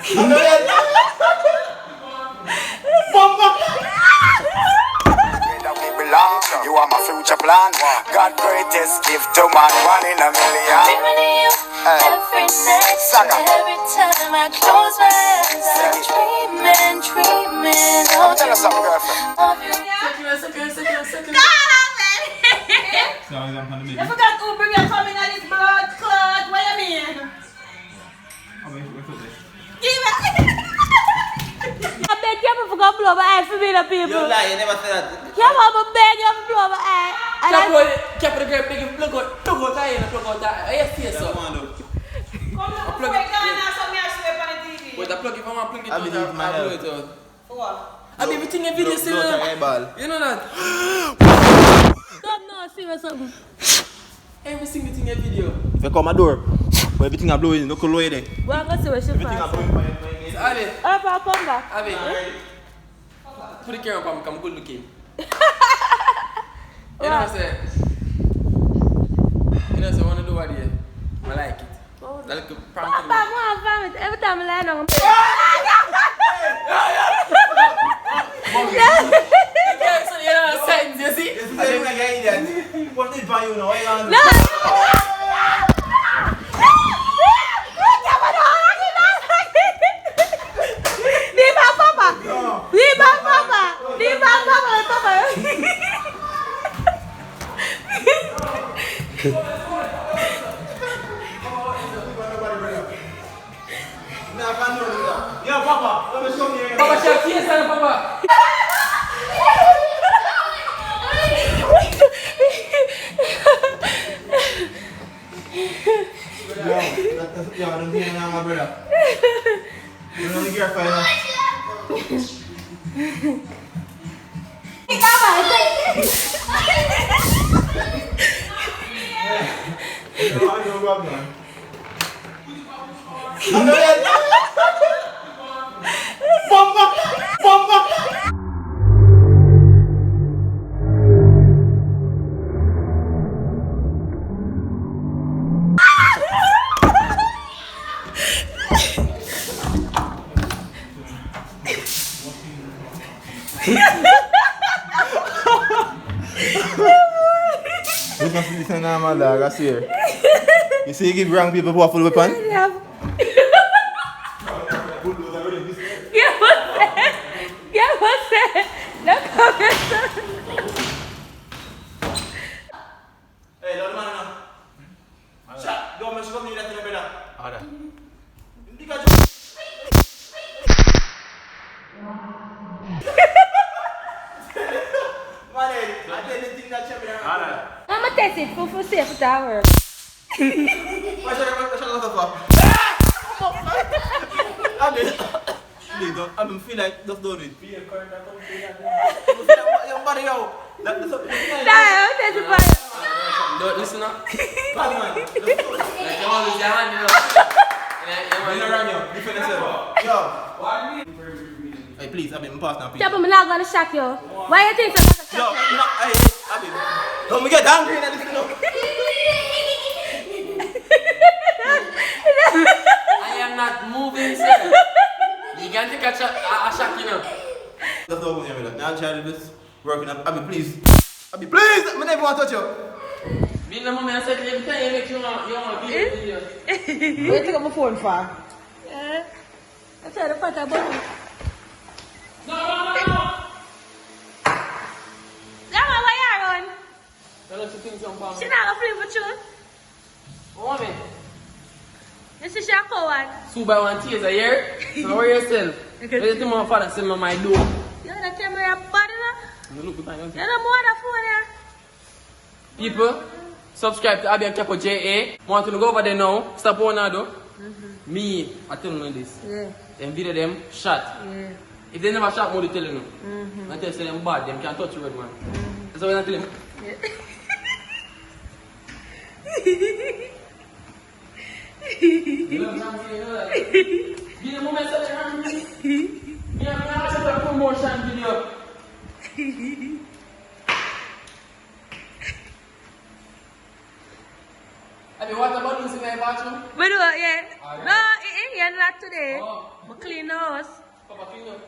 You are my future plan. God greatest gift to man, 1 in a million. Every night, every time I close my eyes, I'm dreaming. Oh, tell us something, girlfriend. I forgot to bring your tongue in this blood clot. What you mean? Give it. I beg you to blow my eye for me, the people. You lie, you never said that. Come on, I beg you to blow my eye. Cap the grape, make him plug out that. I see so. Come on, plug it down and some me sweep on the TV. Wait, I plug it from my plug it I believe out. my Blow it out. For what? I be everything in video still. You know that? Don't know, see what's something. Every single thing in video. If you come my door, everything I blow in, no color in there. Well, I'm going to see what she Everything I finds. blow in my Abby, I'll come back. Abby, put the camera on me, I'm good looking. You know what I'm saying? You know what I want to do what here? I like it. That look prank. Every time I lie down, I'm You know signs, you see? This is like an Indian. What did buy you now? no! Yeah, Papa, let me show you. Papa, shake tears, Papa. Yeah, I don't think I'm my brother. You know the girlfriend. This is not my dog, I swear. You see, you give wrong people who are full weapon? Yeah, what's that? No comment. Hey, don't man now. Shut. Don't mention something that you never done. Alright. I'm gonna test it for safe if that work. I feel like just don't do it. Your body out. That's something. Don't listen up. Come on. Like, you want to lose your hand, you know. You know around you. Defend yourself. Yo. Hey, please, I've been passed now, please. Yeah, but I'm not gonna shock you. Why you think I'm gonna shock you? Yo, no, hey, Abby. Don't me get angry in this thing. I am not moving, sir. You can't take a shock, you know. That's not what I'm doing. Now I'm trying to just working up. Abby, please. Abby, please. I never want to touch you. Me and the moment I said every time you make you want to be video. Where you take up my phone for? Yeah. I'm trying to find a button. No. That one, why you run? Tell us to think some power. She not gonna flip with you. What me? This is your coward. 2 by 1 tears a year. So worry yourself. What do you think my father send me my door? You know the camera bad enough? Look behind you. You know more than phone here. People, subscribe to Abbi'S Capo JA. Want to go over there now. Stop on now though. Me, I tell you this. Yeah. Them video them shot. Yeah. If they never shot, more they tell you no. I tell you them bad, them can't touch you red man. That's why I tell them. You know what I'm saying? You know that? Give the moment that they're hungry. Me and my set a promotion video. Have you watched the balloons in my bathroom? We do it, yeah. No, it ain't not today. Oh. I clean the house. Papa, clean up.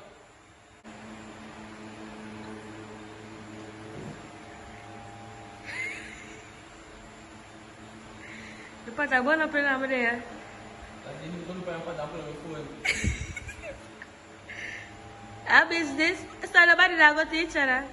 The pot I burn up in over there. Abbi'S this? It's not nobody that go to each other.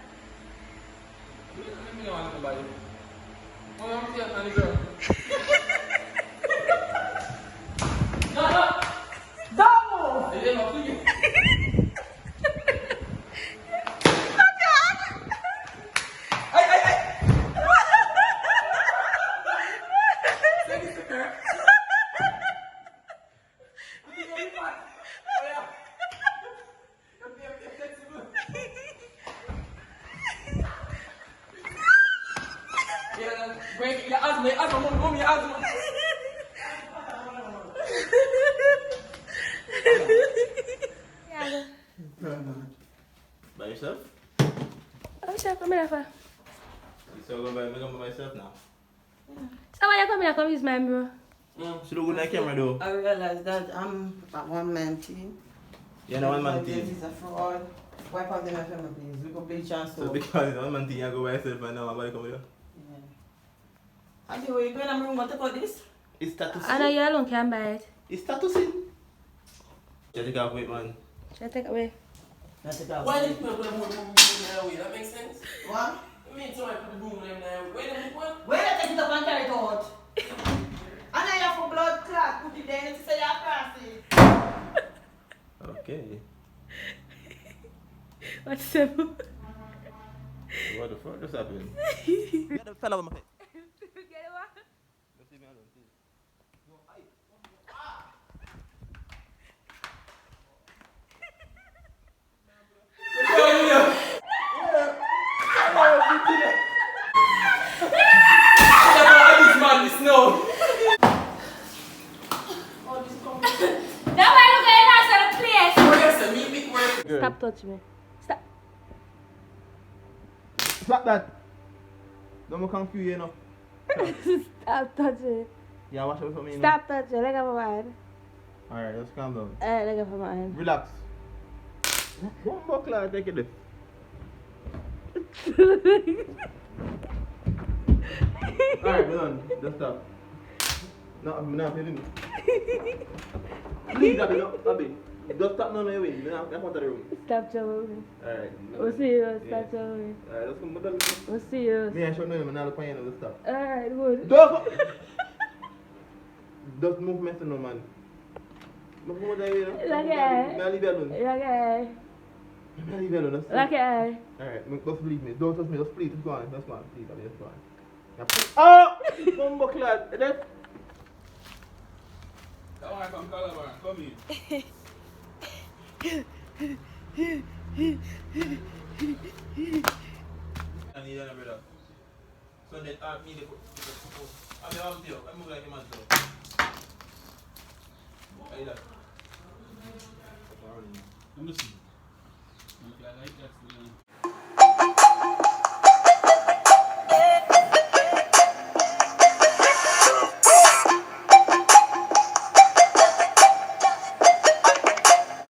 By yourself? Oh, shit, come here, for. So I'm going by myself now. So why you come here, come use my mirror? Should look good on the camera though. I realize that I'm a one-man team. You're not one man This team. is a fraud. Wipe out them FM, please. We could play chance So to. because it's one man team, I go by myself and now I'm going to come here. Yeah. Adi, where you going? I'm going to take out this. It's status. I know you alone can buy it. It's statusing. Just take off weight, man. Should I take it away? Not take out. Why did people put the boom in way? That makes sense? What? I mean, somebody put the boom in there. Where did you put? Where you take it up and carry it out? And then you have for blood clot. Put it there to say you're crazy. Okay. What's up? What the fuck just happened? Get the fella on my head. Get it what? Let's leave me alone, please. Abbi'S man, this no. That way look at us at the place. Oh, yes, a me big word. Stop touching me. Stop. Slap that. Don't confuse you, know. Stop touching me. Yeah, watch out for me. Stop touching. Let go of my hand. Alright, let's calm down. Let go of my hand. Relax. One buckler, take it. Alright, we're done. Just stop. No, I'm not feeling it. Please, Abby, no, Abby. Just stop now, no, wait. I'm out of the room. Stop trouble me. Alright. We'll see you. Stop trouble me. Alright, let's come down. We'll see you. Me, I should know him, and I'll point you, just stop. Alright, good. Just move me, no, man. Move me, there, you know. Okay. I'll leave you alone. Okay. I'll leave you alone. Just stop. Okay. Alright, just believe me. Don't trust me. Just please, just go on. Just go on. Please, Abby, just go on. Oh! Bumbo clad. That. Come on, come Calabar. Come here. I need another brother. So that me the I'm here. I move like a man too. How you that? Let me see. I like that.